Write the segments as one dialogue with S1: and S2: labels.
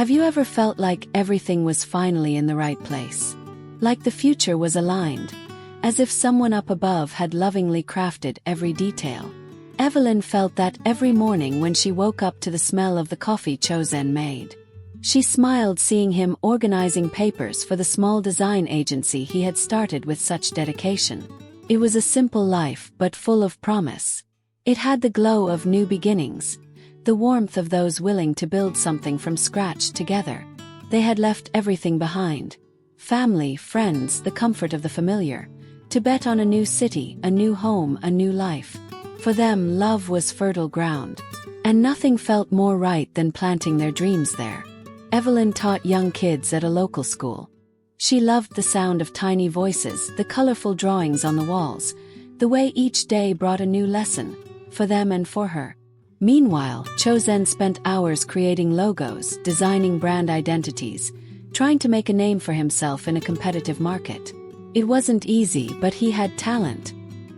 S1: Have you ever felt like everything was finally in the right place? Like the future was aligned, as if someone up above had lovingly crafted every detail. Evelyn felt that every morning when she woke up to the smell of the coffee Chosen made. She smiled seeing him organizing papers for the small design agency he had started with such dedication. It was a simple life but full of promise. It had the glow of new beginnings, the warmth of those willing to build something from scratch together. They had left everything behind. Family, friends, the comfort of the familiar. To bet on a new city, a new home, a new life. For them, love was fertile ground. And nothing felt more right than planting their dreams there. Evelyn taught young kids at a local school. She loved the sound of tiny voices, the colorful drawings on the walls, the way each day brought a new lesson, for them and for her. Meanwhile, Chosen spent hours creating logos, designing brand identities, trying to make a name for himself in a competitive market. It wasn't easy, but he had talent.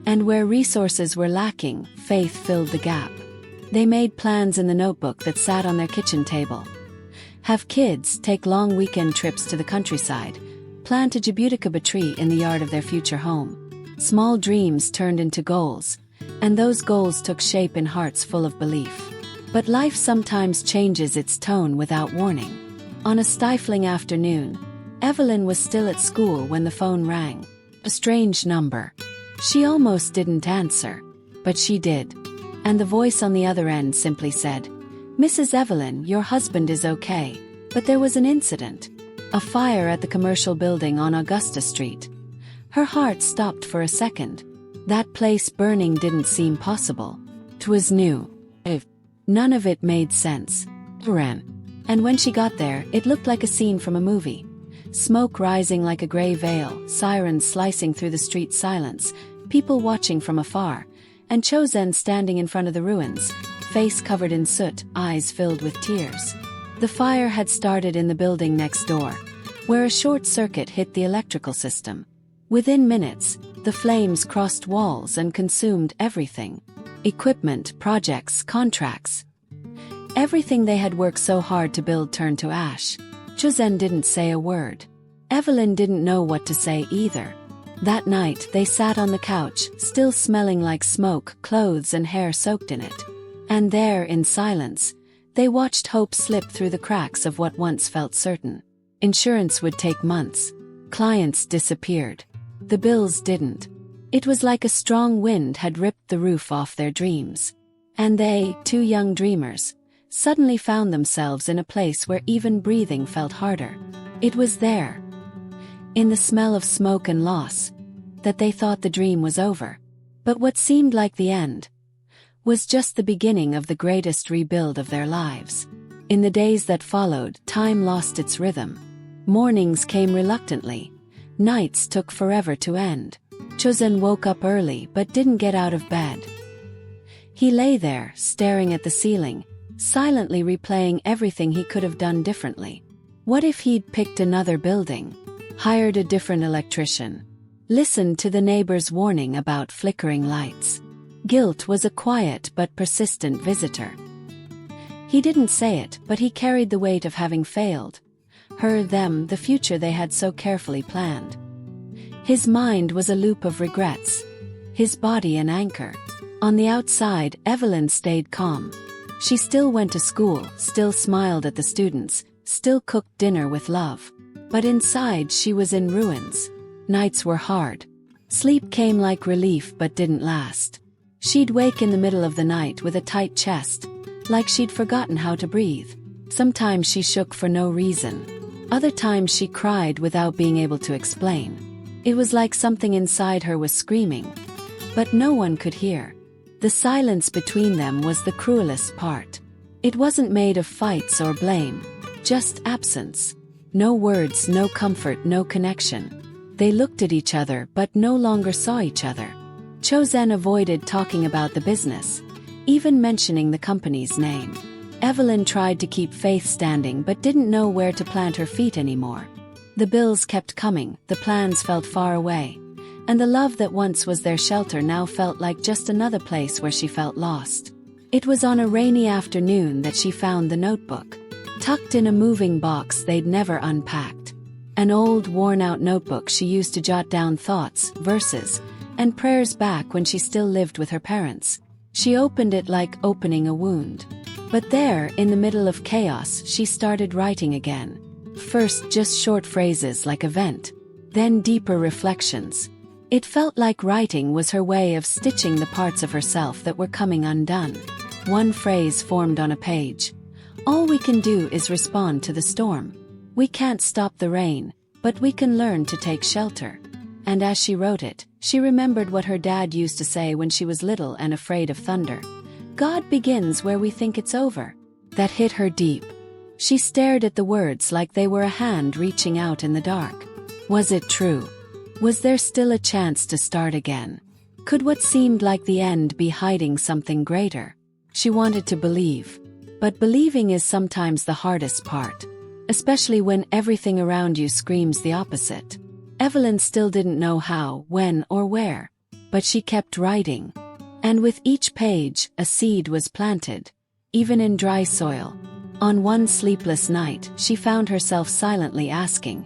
S1: And where resources were lacking, faith filled the gap. They made plans in the notebook that sat on their kitchen table. Have kids, take long weekend trips to the countryside, plant a jabuticaba tree in the yard of their future home. Small dreams turned into goals, and those goals took shape in hearts full of belief. But life sometimes changes its tone without warning. On a stifling afternoon, Evelyn was still at school when the phone rang. A strange number. She almost didn't answer, but she did. And the voice on the other end simply said, "Mrs. Evelyn, your husband is okay, but there was an incident. A fire at the commercial building on Augusta Street." Her heart stopped for a second. That place burning didn't seem possible. 'Twas new. None of it made sense. Ran. And when she got there, it looked like a scene from a movie. Smoke rising like a gray veil, sirens slicing through the street silence, people watching from afar, and Chosen standing in front of the ruins, face covered in soot, eyes filled with tears. The fire had started in the building next door, where a short circuit hit the electrical system. Within minutes, the flames crossed walls and consumed everything. Equipment, projects, contracts. Everything they had worked so hard to build turned to ash. Chosen didn't say a word. Evelyn didn't know what to say either. That night, they sat on the couch, still smelling like smoke, clothes and hair soaked in it. And there, in silence, they watched hope slip through the cracks of what once felt certain. Insurance would take months. Clients disappeared. The bills didn't. It was like a strong wind had ripped the roof off their dreams. And they, two young dreamers, suddenly found themselves in a place where even breathing felt harder. It was there, in the smell of smoke and loss, that they thought the dream was over. But what seemed like the end was just the beginning of the greatest rebuild of their lives. In the days that followed, time lost its rhythm. Mornings came reluctantly. Nights took forever to end. Chosen woke up early but didn't get out of bed. He lay there, staring at the ceiling, silently replaying everything he could have done differently. What if he'd picked another building, hired a different electrician, listened to the neighbor's warning about flickering lights? Guilt was a quiet but persistent visitor. He didn't say it, but he carried the weight of having failed. Her, them, the future they had so carefully planned. His mind was a loop of regrets, his body an anchor. On the outside, Evelyn stayed calm. She still went to school, still smiled at the students, still cooked dinner with love. But inside she was in ruins. Nights were hard. Sleep came like relief but didn't last. She'd wake in the middle of the night with a tight chest, like she'd forgotten how to breathe. Sometimes she shook for no reason. Other times she cried without being able to explain. It was like something inside her was screaming, but no one could hear. The silence between them was the cruelest part. It wasn't made of fights or blame, just absence. No words, no comfort, no connection. They looked at each other but no longer saw each other. Chosen avoided talking about the business, even mentioning the company's name. Evelyn tried to keep Faith standing but didn't know where to plant her feet anymore. The bills kept coming, the plans felt far away, and the love that once was their shelter now felt like just another place where she felt lost. It was on a rainy afternoon that she found the notebook. tucked in a moving box they'd never unpacked. An old, worn-out notebook she used to jot down thoughts, verses, and prayers back when she still lived with her parents. She opened it like opening a wound. But there, in the middle of chaos, she started writing again. First just short phrases like a vent, then deeper reflections. It felt like writing was her way of stitching the parts of herself that were coming undone. One phrase formed on a page. All we can do is respond to the storm. We can't stop the rain, but we can learn to take shelter. And as she wrote it, she remembered what her dad used to say when she was little and afraid of thunder. God begins where we think it's over. That hit her deep. She stared at the words like they were a hand reaching out in the dark. Was it true? Was there still a chance to start again? Could what seemed like the end be hiding something greater? She wanted to believe. But believing is sometimes the hardest part, especially when everything around you screams the opposite. Evelyn still didn't know how, when, or where, but she kept writing. And with each page, a seed was planted, even in dry soil. On one sleepless night, she found herself silently asking,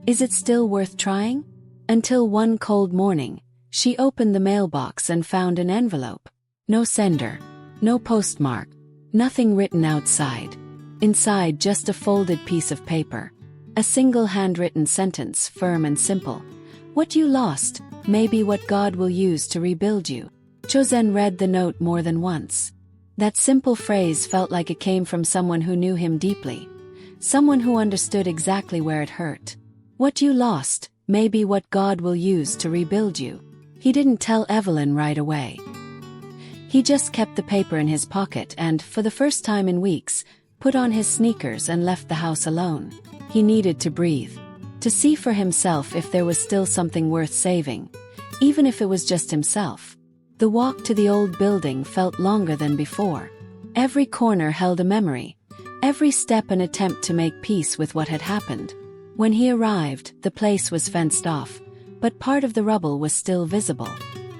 S1: "Is it still worth trying?" Until one cold morning, she opened the mailbox and found an envelope. No sender, no postmark, nothing written outside. Inside, just a folded piece of paper. A single handwritten sentence, firm and simple. "What you lost, may be what God will use to rebuild you." Chosen read the note more than once. That simple phrase felt like it came from someone who knew him deeply. Someone who understood exactly where it hurt. What you lost, may be what God will use to rebuild you. He didn't tell Evelyn right away. He just kept the paper in his pocket and, for the first time in weeks, put on his sneakers and left the house alone. He needed to breathe. To see for himself if there was still something worth saving. Even if it was just himself. The walk to the old building felt longer than before. Every corner held a memory. Every step an attempt to make peace with what had happened. When he arrived, the place was fenced off, but part of the rubble was still visible.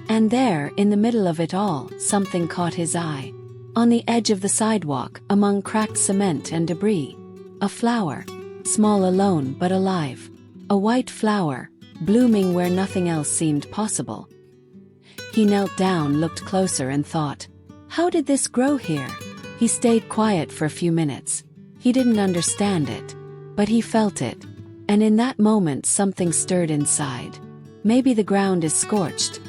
S1: And there, in the middle of it all, something caught his eye. On the edge of the sidewalk, among cracked cement and debris, a flower. Small alone but alive. A white flower, blooming where nothing else seemed possible. He knelt down, looked closer and thought, how did this grow here? He stayed quiet for a few minutes. He didn't understand it, but he felt it. And in that moment something stirred inside. Maybe the ground is scorched,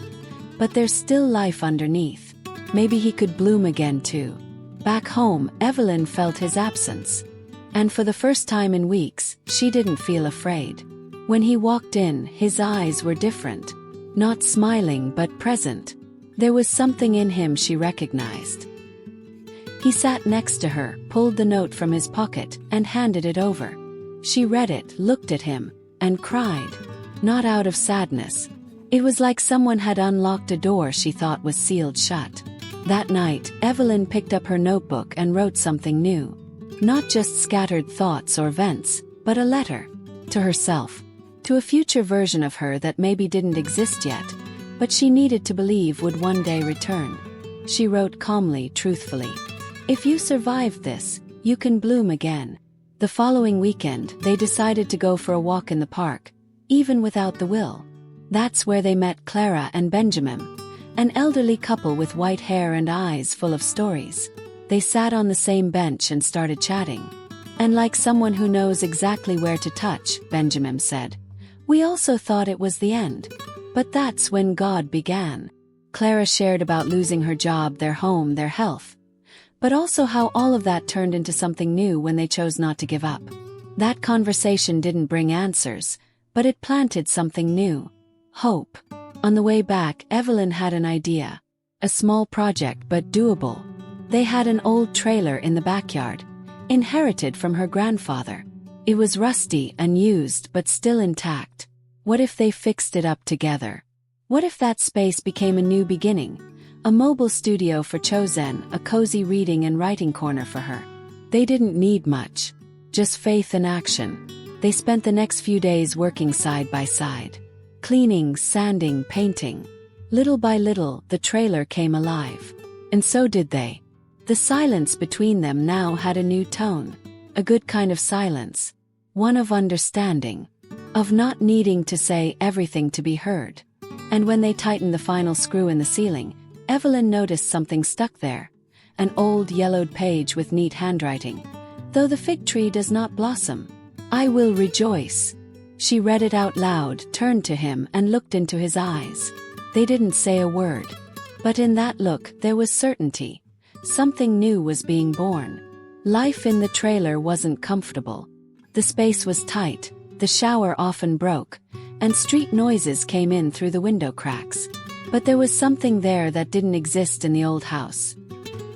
S1: but there's still life underneath. Maybe he could bloom again too. Back home, Evelyn felt his absence. And for the first time in weeks, she didn't feel afraid. When he walked in, his eyes were different. Not smiling but present. There was something in him she recognized. He sat next to her, pulled the note from his pocket, and handed it over. She read it, looked at him, and cried. Not out of sadness. It was like someone had unlocked a door she thought was sealed shut. That night, Evelyn picked up her notebook and wrote something new. Not just scattered thoughts or vents, but a letter. To herself. To a future version of her that maybe didn't exist yet, but she needed to believe would one day return. She wrote calmly, truthfully. If you survive this, you can bloom again. The following weekend, they decided to go for a walk in the park, even without the will. That's where they met Clara and Benjamin, an elderly couple with white hair and eyes full of stories. They sat on the same bench and started chatting. And like someone who knows exactly where to touch, Benjamin said, "We also thought it was the end. But that's when God began." Clara shared about losing her job, their home, their health. But also how all of that turned into something new when they chose not to give up. That conversation didn't bring answers, but it planted something new. Hope. On the way back, Evelyn had an idea. A small project but doable. They had an old trailer in the backyard, inherited from her grandfather. It was rusty, unused, but still intact. What if they fixed it up together? What if that space became a new beginning? A mobile studio for Chosen, a cozy reading and writing corner for her. They didn't need much. Just faith and action. They spent the next few days working side by side. Cleaning, sanding, painting. Little by little, the trailer came alive. And so did they. The silence between them now had a new tone. a good kind of silence, one of understanding, of not needing to say everything to be heard. And when they tightened the final screw in the ceiling, Evelyn noticed something stuck there, an old yellowed page with neat handwriting. Though the fig tree does not blossom, I will rejoice. She read it out loud, turned to him and looked into his eyes. They didn't say a word, but in that look there was certainty. Something new was being born. Life in the trailer wasn't comfortable. The space was tight, the shower often broke, and street noises came in through the window cracks. But there was something there that didn't exist in the old house.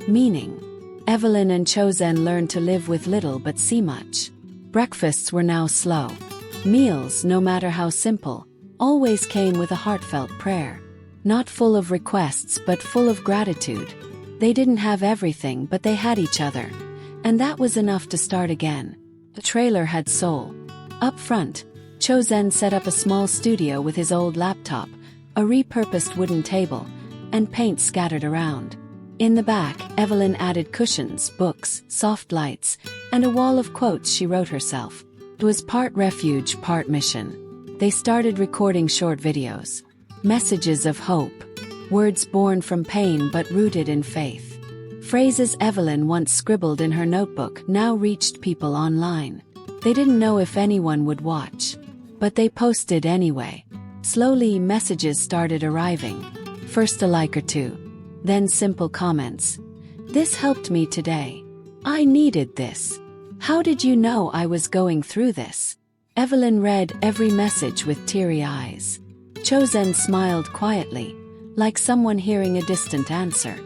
S1: Meaning. Evelyn and Chosen learned to live with little but see much. Breakfasts were now slow. Meals, no matter how simple, always came with a heartfelt prayer. Not full of requests but full of gratitude. They didn't have everything but they had each other. And that was enough to start again. The trailer had soul. Up front, Chosen set up a small studio with his old laptop, a repurposed wooden table, and paint scattered around. In the back, Evelyn added cushions, books, soft lights, and a wall of quotes she wrote herself. It was part refuge, part mission. They started recording short videos. Messages of hope. Words born from pain but rooted in faith. Phrases Evelyn once scribbled in her notebook now reached people online. They didn't know if anyone would watch, but they posted anyway. Slowly, messages started arriving. First a like or two. Then simple comments. This helped me today. I needed this. How did you know I was going through this? Evelyn read every message with teary eyes. Chosen smiled quietly, like someone hearing a distant answer.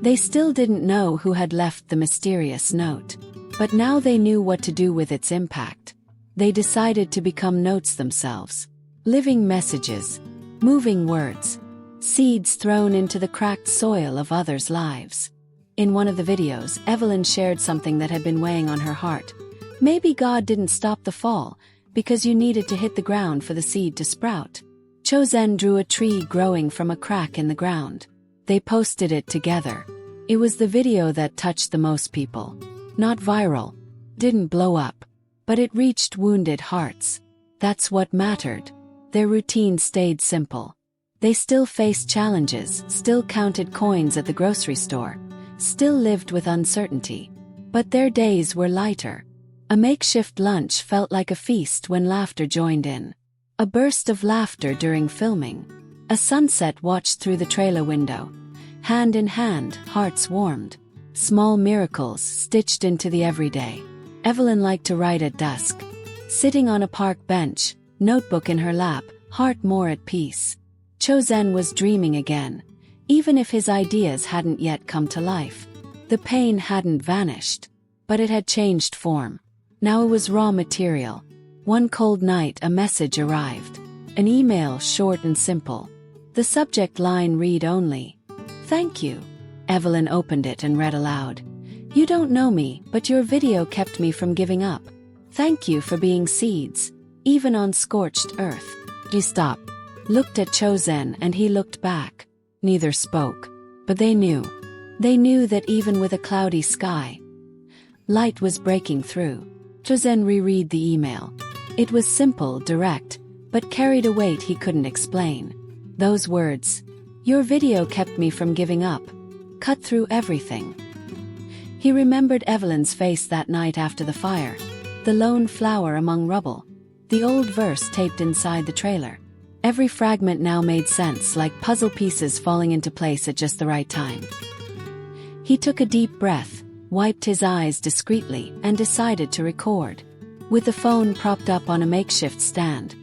S1: They still didn't know who had left the mysterious note. But now they knew what to do with its impact. They decided to become notes themselves. Living messages. Moving words. Seeds thrown into the cracked soil of others' lives. In one of the videos, Evelyn shared something that had been weighing on her heart. Maybe God didn't stop the fall, because you needed to hit the ground for the seed to sprout. Chosen drew a tree growing from a crack in the ground. They posted it together. It was the video that touched the most people. Not viral. Didn't blow up. But it reached wounded hearts. That's what mattered. Their routine stayed simple. They still faced challenges, still counted coins at the grocery store, still lived with uncertainty. But their days were lighter. A makeshift lunch felt like a feast when laughter joined in. A burst of laughter during filming. A sunset watched through the trailer window. Hand in hand, hearts warmed. Small miracles stitched into the everyday. Evelyn liked to write at dusk. Sitting on a park bench, notebook in her lap, heart more at peace. Chosen was dreaming again, even if his ideas hadn't yet come to life. The pain hadn't vanished, but it had changed form. Now it was raw material. One cold night a message arrived. An email short and simple. The subject line read only, "Thank you." Evelyn opened it and read aloud. "You don't know me, but your video kept me from giving up. Thank you for being seeds, even on scorched earth." He stopped, looked at Chosen and he looked back. Neither spoke, but they knew. They knew that even with a cloudy sky, light was breaking through. Chosen reread the email. It was simple, direct, but carried a weight he couldn't explain. Those words, "Your video kept me from giving up," cut through everything. He remembered Evelyn's face that night after the fire, the lone flower among rubble, the old verse taped inside the trailer. Every fragment now made sense, like puzzle pieces falling into place at just the right time. He took a deep breath, wiped his eyes discreetly, and decided to record. With the phone propped up on a makeshift stand,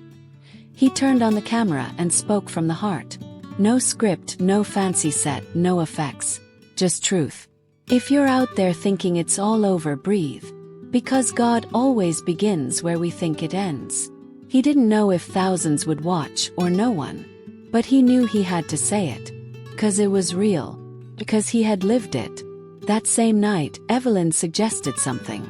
S1: he turned on the camera and spoke from the heart. No script, no fancy set, no effects. Just truth. If you're out there thinking it's all over, breathe. Because God always begins where we think it ends. He didn't know if thousands would watch or no one. But he knew he had to say it. Because it was real. Because he had lived it. That same night, Evelyn suggested something.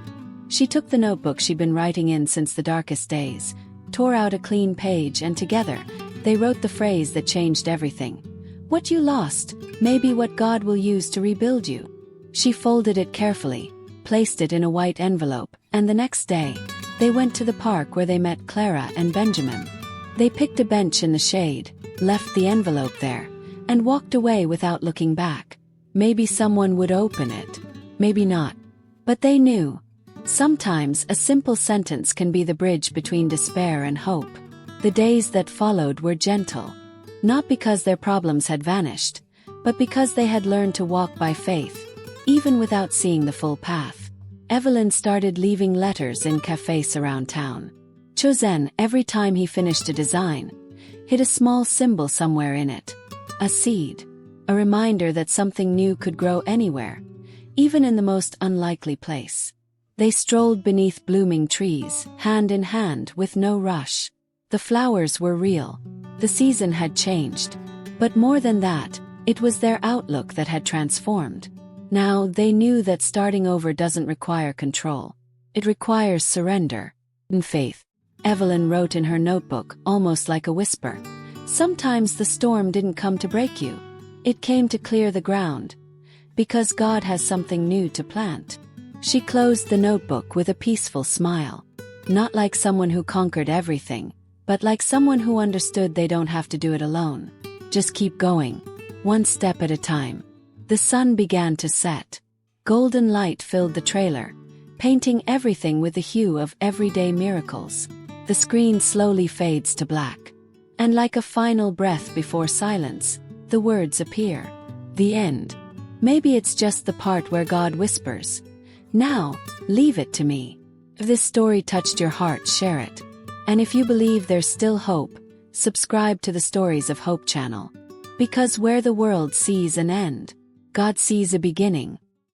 S1: She took the notebook she'd been writing in since the darkest days, tore out a clean page, and together, they wrote the phrase that changed everything. "What you lost, may be what God will use to rebuild you." She folded it carefully, placed it in a white envelope, And the next day, they went to the park where they met Clara and Benjamin. They picked a bench in the shade, left the envelope there, and walked away without looking back. Maybe someone would open it, maybe not. But they knew. Sometimes a simple sentence can be the bridge between despair and hope. The days that followed were gentle. Not because their problems had vanished, but because they had learned to walk by faith, even without seeing the full path. Evelyn started leaving letters in cafes around town. Chosen, every time he finished a design, hid a small symbol somewhere in it. A seed. A reminder that something new could grow anywhere, even in the most unlikely place. They strolled beneath blooming trees, hand in hand, with no rush. The flowers were real. The season had changed. But more than that, it was their outlook that had transformed. Now they knew that starting over doesn't require control. It requires surrender and faith. Evelyn wrote in her notebook, almost like a whisper. Sometimes the storm didn't come to break you. It came to clear the ground. Because God has something new to plant. She closed the notebook with a peaceful smile. Not like someone who conquered everything, but like someone who understood they don't have to do it alone. Just keep going, one step at a time. The sun began to set. Golden light filled the trailer, painting everything with the hue of everyday miracles. The screen slowly fades to black. And like a final breath before silence, the words appear. The end. Maybe it's just the part where God whispers, "Now, leave it to me." If this story touched your heart, share it. And if you believe there's still hope, subscribe to the Stories of Hope channel. Because where the world sees an end, God sees a beginning.